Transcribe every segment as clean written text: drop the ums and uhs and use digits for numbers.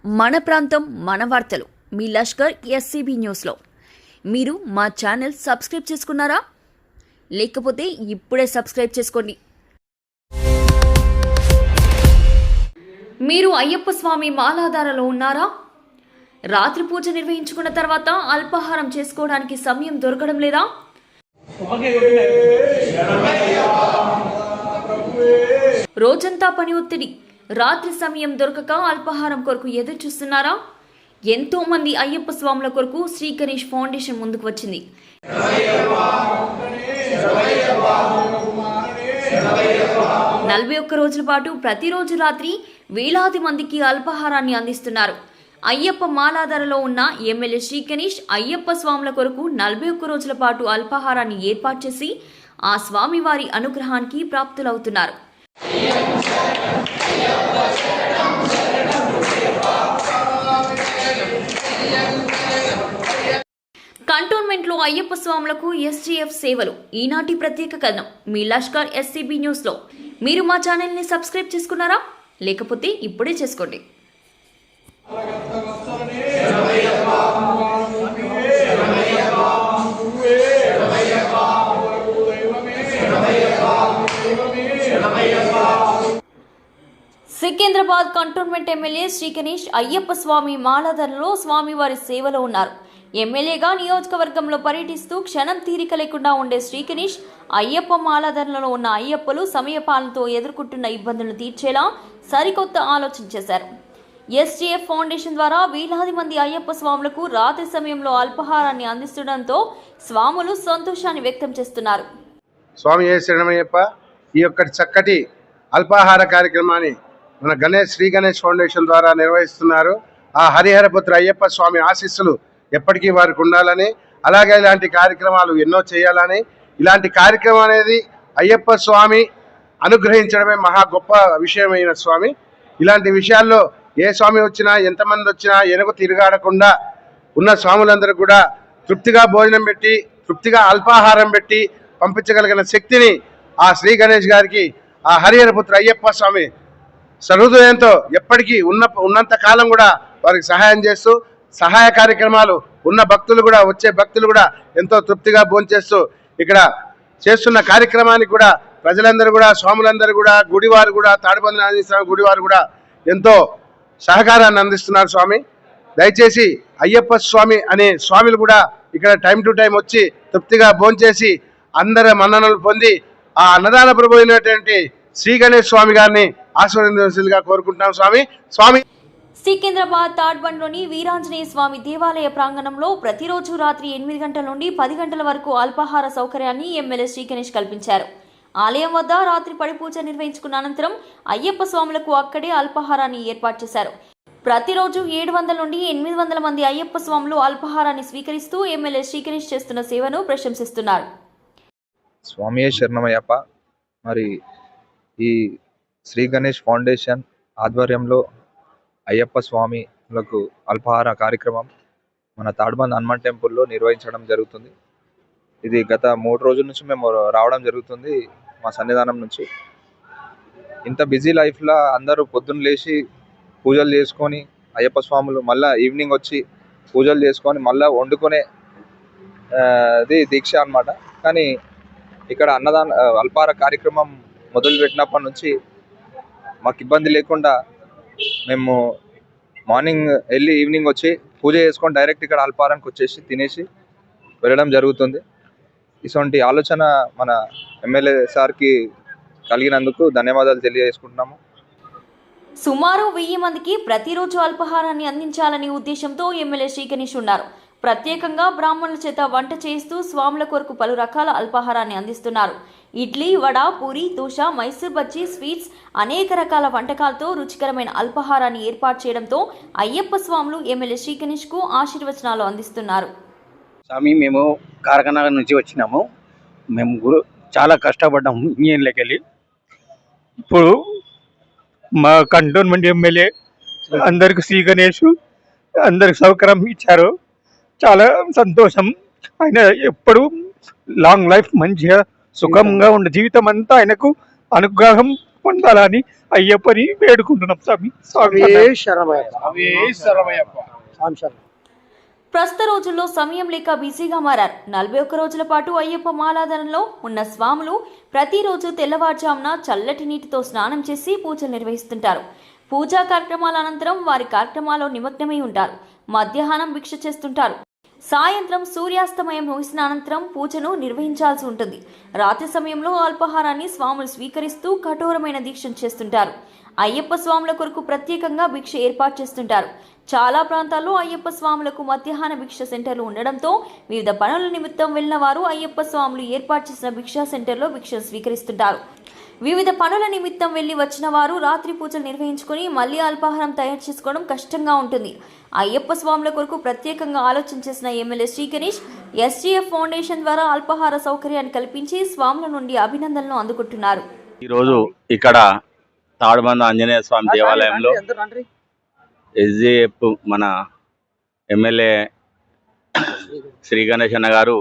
మన ప్రాంతం మన వార్తలు మీ లష్కర్ ఎస్సీబీ న్యూస్లో మీరు మా ఛానల్ సబ్స్క్రైబ్ చేసుకున్నారా? లేకపోతే ఇప్పుడే సబ్స్క్రైబ్ చేసుకోండి. మీరు అయ్యప్ప స్వామి మాలాధారలో ఉన్నారా? రాత్రి పూజ నిర్వహించుకున్న తర్వాత అల్పాహారం చేసుకోవడానికి సమయం దొరకడం లేదా? రోజంతా పని ఒత్తిడి, రాత్రి సమయం దొరకక అల్పాహారం కొరకు ఎదురు చూస్తున్నారా? ఎంతో మంది అయ్యప్ప స్వాముల కొరకు శ్రీ గణేష్ ఫౌండేషన్ ముందుకు వచ్చింది. 41 రోజుల పాటు ప్రతిరోజు రాత్రి వేలాది మందికి అల్పాహారాన్ని అందిస్తున్నారు. అయ్యప్ప మాలాధారలో ఉన్న ఎమ్మెల్యే శ్రీ గణేష్ అయ్యప్ప స్వాముల కొరకు 41 రోజుల పాటు అల్పాహారాన్ని ఏర్పాటు చేసి ఆ స్వామివారి అనుగ్రహానికి ప్రాప్తులవుతున్నారు. కంటోన్మెంట్లో అయ్యప్ప స్వాములకు ఎస్జీఎఫ్ సేవలు ఈనాటి ప్రత్యేక కథనం మీ లష్కర్ ఎస్సీబీ న్యూస్లో. మీరు మా ఛానల్ని సబ్స్క్రైబ్ చేసుకున్నారా? లేకపోతే ఇప్పుడే చేసుకోండి. సికింద్రాబాద్ కంటోన్మెంట్ ఎమ్మెల్యే శ్రీ గణేష్ అయ్యప్ప స్వామి మాలాధారలో స్వామివారి సేవలో ఉన్నారు. ఎమ్మెల్యేగా నియోజకవర్గంలో పర్యటిస్తూ క్షణం తీరిక లేకుండా ఉండే శ్రీ గణేష్ అయ్యప్ప మాలాధారలో ఉన్న అయ్యప్పలు సమయపాలనతో ఎదుర్కొంటున్న ఇబ్బందులను తీర్చేలా సరికొత్త ఆలోచన చేశారు. ఎస్జీఎఫ్ ఫౌండేషన్ ద్వారా వేలాది మంది అయ్యప్ప స్వాములకు రాత్రి సమయంలో అల్పాహారాన్ని అందిస్తుండటంతో స్వాములు సంతోషాన్ని వ్యక్తం చేస్తున్నారు. స్వామి శరణమయ్యప్ప, ఈ యొక్క చక్కటి అల్పాహార కార్యక్రమాన్ని మన శ్రీ గణేష్ ఫౌండేషన్ ద్వారా నిర్వహిస్తున్నారు. ఆ హరిహరపుత్ర అయ్యప్ప స్వామి ఆశీస్సులు ఎప్పటికీ వారికి ఉండాలని, అలాగే ఇలాంటి కార్యక్రమాలు ఎన్నో చేయాలని, ఇలాంటి కార్యక్రమం అనేది అయ్యప్ప స్వామి అనుగ్రహించడమే మహా గొప్ప విషయమైన స్వామి. ఇలాంటి విషయాల్లో ఏ స్వామి వచ్చినా ఎంతమంది వచ్చినా వెనక తిరగాడకుండా ఉన్న స్వాములందరూ కూడా తృప్తిగా భోజనం పెట్టి తృప్తిగా అల్పాహారం పెట్టి పంపించగలిగిన శక్తిని ఆ శ్రీ గణేష్ గారికి ఆ హరిహరపుత్ర అయ్యప్ప స్వామి సహృదయంతో ఎప్పటికీ ఉన్నంత కాలం కూడా వారికి సహాయం చేస్తూ సహాయ కార్యక్రమాలు ఉన్న భక్తులు కూడా వచ్చే భక్తులు కూడా ఎంతో తృప్తిగా భోంచేస్తూ ఇక్కడ చేస్తున్న కార్యక్రమానికి కూడా ప్రజలందరూ కూడా స్వాములందరూ కూడా గుడివారు కూడా తాడిపంది ఆంజనేయ స్వామి గుడివారు కూడా ఎంతో సహకారాన్ని అందిస్తున్నారు. స్వామి దయచేసి అయ్యప్ప స్వామి అనే స్వామిలు కూడా ఇక్కడ టైం టు టైం వచ్చి తృప్తిగా భోంచేసి అందరి మన్ననలు పొంది ఆ అన్నదాన ప్రభు అయినటువంటి శ్రీ గణేష్ స్వామి గారిని ఆశీర్వదించవలసిందిగా కోరుకుంటున్నాం. స్వామి సికింద్రాబాద్ తాడ్బండ్లోని వీరాంజనేయ స్వామి దేవాలయ ప్రాంగణంలో ప్రతిరోజు రాత్రి 8 గంటల నుండి 10 గంటల వరకు అల్పాహార సౌకర్యాన్ని ఎమ్మెల్యే శ్రీ గణేష్ కల్పించారు. ఆలయం వద్ద రాత్రి పడిపూజ నిర్వహించుకున్న అనంతరం అయ్యప్ప స్వాములకు అక్కడే అల్పాహారాన్ని ఏర్పాటు చేశారు. ప్రతిరోజు 700 నుండి 800 మంది అయ్యప్ప స్వాములు అల్పాహారాన్ని స్వీకరిస్తూ ఎమ్మెల్యే శ్రీ గణేష్ చేస్తున్న సేవను ప్రశంసిస్తున్నారు. స్వామి శరణమయ్యప్ప, మరి ఈ శ్రీ గణేష్ ఫౌండేషన్ ఆధ్వర్యంలో అయ్యప్ప స్వామిలకు అల్పాహార కార్యక్రమం మన తాడ్బంద్ హనుమాన్ టెంపుల్లో నిర్వహించడం జరుగుతుంది. ఇది గత 3 రోజుల నుంచి మేము రావడం జరుగుతుంది మా సన్నిధానం నుంచి. ఇంత బిజీ లైఫ్లో అందరూ పొద్దున్న లేచి పూజలు చేసుకొని అయ్యప్ప స్వాములు మళ్ళీ ఈవినింగ్ వచ్చి పూజలు చేసుకొని మళ్ళీ వండుకునే ఇది దీక్ష అన్నమాట. కానీ ఇక్కడ అల్పాహార కార్యక్రమం మొదలుపెట్టినప్పటి నుంచి మాకు ఇబ్బంది లేకుండా మేము మార్నింగ్ వెళ్ళి ఈవినింగ్ వచ్చి పూజ చేసుకొని డైరెక్ట్ ఇక్కడ అల్పాహారానికి వచ్చేసి తినేసి వెళ్ళడం జరుగుతుంది. ఇటువంటి ఆలోచన మన ఎమ్మెల్యే సార్కి కలిగినందుకు ధన్యవాదాలు తెలియజేసుకుంటున్నాము. సుమారు 1000 మందికి ప్రతిరోజు అల్పాహారాన్ని అందించాలనే ఉద్దేశంతో ఎమ్మెల్యే శ్రీ గణేష్ ఉన్నారు. ప్రత్యేకంగా బ్రాహ్మణుల చేత వంట చేస్తూ స్వాముల కొరకు పలు రకాల అల్పాహారాన్ని అందిస్తున్నారు. ఇడ్లీ, వడ, పూరి, దోశ, మైసూర్ బజ్జీ, స్వీట్స్, అనేక రకాల వంటకాలతో రుచికరమైన అల్పాహారాన్ని ఏర్పాటు చేయడంతో అయ్యప్ప స్వాములు ఎమ్మెల్యే శ్రీ గణేష్ కు ఆశీర్వచనాలు అందిస్తున్నారు. స్వామి, మేము కారకనగర్ నుంచి వచ్చినాము. మేము చాలా కష్టపడ్డాము ఇంజనీర్లకి వెళ్ళి. ఇప్పుడు మా కంటోన్మెంట్ ఎమ్మెల్యే అందరికి శ్రీ గణేష్ అందరికి సౌకర్యం ఇచ్చారు. చాలా సంతోషం. ఆయన ఎప్పుడు లాంగ్ లైఫ్ మంచిగా సుఖంగా ఉండే జీవితం అంతా ఆయనకు అనుగ్రహం పొందాలని అయ్యప్పని వేడుకుంటున్నాం స్వామి. స్వామి ప్రస్తుత రోజుల్లో సమయం లేక బిజీగా మారారు. 41 రోజుల పాటు అయ్యప్ప మాలాధనలో ఉన్న స్వాములు ప్రతిరోజు తెల్లవారుజామున చల్లటి నీటితో స్నానం చేసి పూజలు నిర్వహిస్తుంటారు. పూజా కార్యక్రమాల అనంతరం వారి కార్యక్రమాల్లో నిమగ్నమై ఉంటారు. మధ్యాహ్నం భిక్ష చేస్తుంటారు. సాయంత్రం సూర్యాస్తమయం ముగిసిన అనంతరం పూజను నిర్వహించాల్సి ఉంటుంది. రాత్రి సమయంలో అల్పాహారాన్ని స్వాములు స్వీకరిస్తూ కఠోరమైన దీక్షను చేస్తుంటారు. అయ్యప్ప స్వాముల కొరకు ప్రత్యేకంగా భిక్ష ఏర్పాటు చేస్తుంటారు. చాలా ప్రాంతాల్లో అయ్యప్ప స్వాములకు మధ్యాహ్న భిక్ష సెంటర్లు ఉండడంతో వివిధ పనుల నిమిత్తం వెళ్లిన వారు అయ్యప్ప స్వాములు ఏర్పాటు చేసిన భిక్షా సెంటర్లో భిక్షను స్వీకరిస్తుంటారు. వివిధ పనుల నిమిత్తం వెళ్లి వచ్చిన వారు రాత్రి పూజలు నిర్వహించుకుని మళ్లీ అల్పాహారం తయారు చేసుకోవడం కష్టంగా ఉంటుంది. అయ్యప్ప స్వాముల కొరకు ప్రత్యేకంగా ఆలోచన చేసిన MLA Shri Ganesh SGF foundation ద్వారా అల్పాహార సౌకర్యాన్ని కల్పించి స్వాముల నుండి అభినందనలు అందుకుంటున్నారు. ఈరోజు ఇక్కడ తాడుబంద ఆంజనేయ స్వామి దేవాలయంలో ఎస్జీఎఫ్ మన ఎమ్మెల్యే శ్రీ గణేష్ అన్న గారు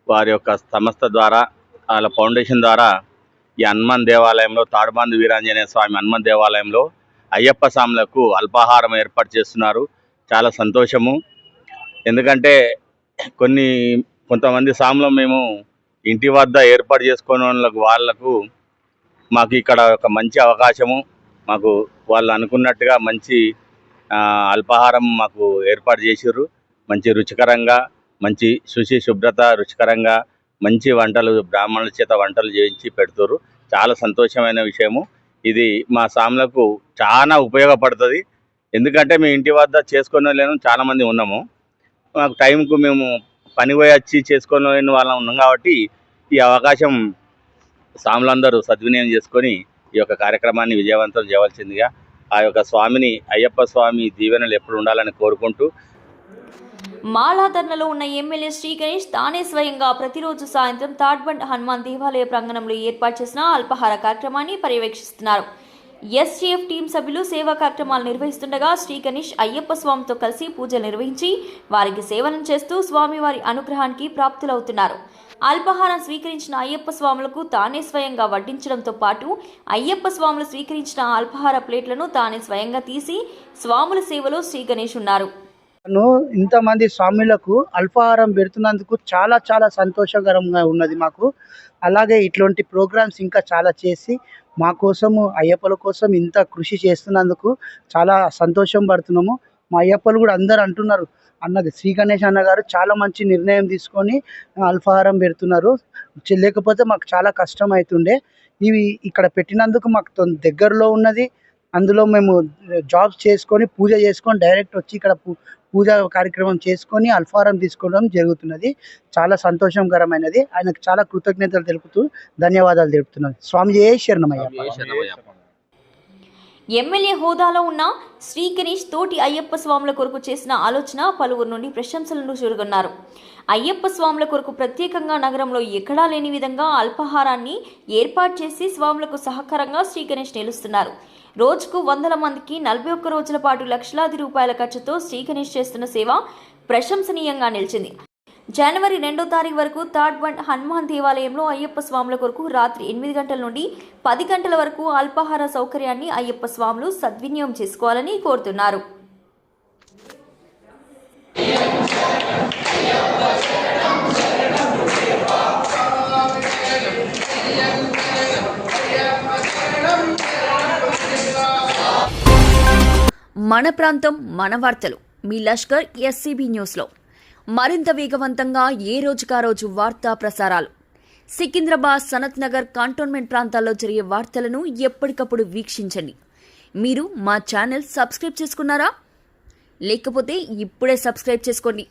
వారి యొక్క సంస్థ ద్వారా వాళ్ళ ఫౌండేషన్ ద్వారా ఈ హనుమాన్ దేవాలయంలో తాడుబంద వీరాంజనేయ స్వామి హనుమాన్ దేవాలయంలో అయ్యప్ప స్వాములకు అల్పాహారం ఏర్పాటు చేస్తున్నారు. చాలా సంతోషము. ఎందుకంటే కొంతమంది స్వాములు మేము ఇంటి వద్ద ఏర్పాటు చేసుకున్న వాళ్ళకు మాకు ఇక్కడ ఒక మంచి అవకాశము, మాకు వాళ్ళు అనుకున్నట్టుగా మంచి అల్పాహారం మాకు ఏర్పాటు చేసిర్రు. మంచి రుచికరంగా, మంచి శుచి శుభ్రత రుచికరంగా మంచి వంటలు బ్రాహ్మణుల చేత వంటలు చేయించి పెడుతుర్రు. చాలా సంతోషమైన విషయము. ఇది మా స్వాములకు చాలా ఉపయోగపడుతుంది. ఎందుకంటే మేము ఇంటి వద్ద చేసుకోలేను, చాలామంది ఉన్నాము. మాకు టైంకు మేము పని పోయి వచ్చి చేసుకోలేని వాళ్ళం ఉన్నాం కాబట్టి ఈ అవకాశం స్వాములందరూ సద్వినియోగం చేసుకొని ఈ యొక్క కార్యక్రమాన్ని విజయవంతం చేయవలసిందిగా ఆ యొక్క స్వామిని అయ్యప్ప స్వామి దీవెనలు ఎప్పుడు ఉండాలని కోరుకుంటూ మాలాధర్నలో ఉన్న ఎమ్మెల్యే శ్రీ గణేష్ తానే స్వయంగా ప్రతిరోజు సాయంత్రం తాడ్బండ్ హనుమాన్ దేవాలయ ప్రాంగణంలో ఏర్పాటు చేసిన అల్పాహార కార్యక్రమాన్ని పర్యవేక్షిస్తున్నారు. ఎస్జీఎఫ్ టీం సభ్యులు సేవా కార్యక్రమాలు నిర్వహిస్తుండగా శ్రీ గణేష్ అయ్యప్ప స్వామితో కలిసి పూజలు నిర్వహించి వారికి సేవనం చేస్తూ స్వామివారి అనుగ్రహానికి ప్రాప్తులవుతున్నారు. అల్పాహారం స్వీకరించిన అయ్యప్ప స్వాములకు తానే స్వయంగా వడ్డించడంతో పాటు అయ్యప్ప స్వాములు స్వీకరించిన అల్పాహార ప్లేట్లను తానే స్వయంగా తీసి స్వాముల సేవలో శ్రీ గణేష్ ఉన్నారు. ఇంతమంది స్వాములకు అల్పాహారం పెడుతున్నందుకు చాలా చాలా సంతోషకరంగా ఉన్నది మాకు. అలాగే ఇట్లాంటి ప్రోగ్రామ్స్ ఇంకా చాలా చేసి మా కోసము అయ్యప్పల కోసం ఇంత కృషి చేస్తున్నందుకు చాలా సంతోషం పడుతున్నాము. మా అయ్యప్పలు కూడా అందరు అంటున్నారు, అన్నది శ్రీ గణేష్ అన్న గారు చాలా మంచి నిర్ణయం తీసుకొని అల్పాహారం పెడుతున్నారు, లేకపోతే మాకు చాలా కష్టం అవుతుండే. ఇవి ఇక్కడ పెట్టినందుకు మాకు దగ్గరలో ఉన్నది. అందులో మేము జాబ్స్ చేసుకొని పూజ చేసుకొని డైరెక్ట్ వచ్చి ఇక్కడ పూజా కార్యక్రమం చేసుకొని అల్పాహారం తీసుకోవడం జరుగుతున్నది. చాలా సంతోషకరమైనది. ఆయనకు చాలా కృతజ్ఞతలు తెలుపుతూ ధన్యవాదాలు తెలుపుతున్నాను. స్వామి జయ శరణమయ్య. ఎమ్మెల్యే హోదాలో ఉన్న శ్రీ గణేష్ తోటి అయ్యప్ప స్వాముల కొరకు చేసిన ఆలోచన పలువురు నుండి ప్రశంసలను చూరగొన్నారు. అయ్యప్ప స్వాముల కొరకు ప్రత్యేకంగా నగరంలో ఎక్కడా లేని విధంగా అల్పాహారాన్ని ఏర్పాటు చేసి స్వాములకు సహకారంగా శ్రీ గణేష్ నిలుస్తున్నారు. రోజుకు 100 మందికి 41 రోజుల పాటు లక్షలాది రూపాయల ఖర్చుతో శ్రీ గణేష్ చేస్తున్న సేవ ప్రశంసనీయంగా నిలిచింది. జనవరి 2వ తారీఖు వరకు తాడ్బండ్ హనుమాన్ దేవాలయంలో అయ్యప్ప స్వాముల కొరకు రాత్రి 8 గంటల నుండి 10 గంటల వరకు అల్పాహార సౌకర్యాన్ని అయ్యప్ప స్వాములు సద్వినియోగం చేసుకోవాలని కోరుతున్నారు. మన ప్రాంతం మన వార్తలు మీ లష్కర్ ఎస్సీబీ న్యూస్లో మరింత వేగవంతంగా ఏ రోజుకా రోజు వార్తా ప్రసారాలు. సికింద్రాబాద్, సనత్ నగర్, కంటోన్మెంట్ ప్రాంతాల్లో జరిగే వార్తలను ఎప్పటికప్పుడు వీక్షించండి. మీరు మా ఛానల్ సబ్స్క్రైబ్ చేసుకున్నారా? లేకపోతే ఇప్పుడే సబ్స్క్రైబ్ చేసుకోండి.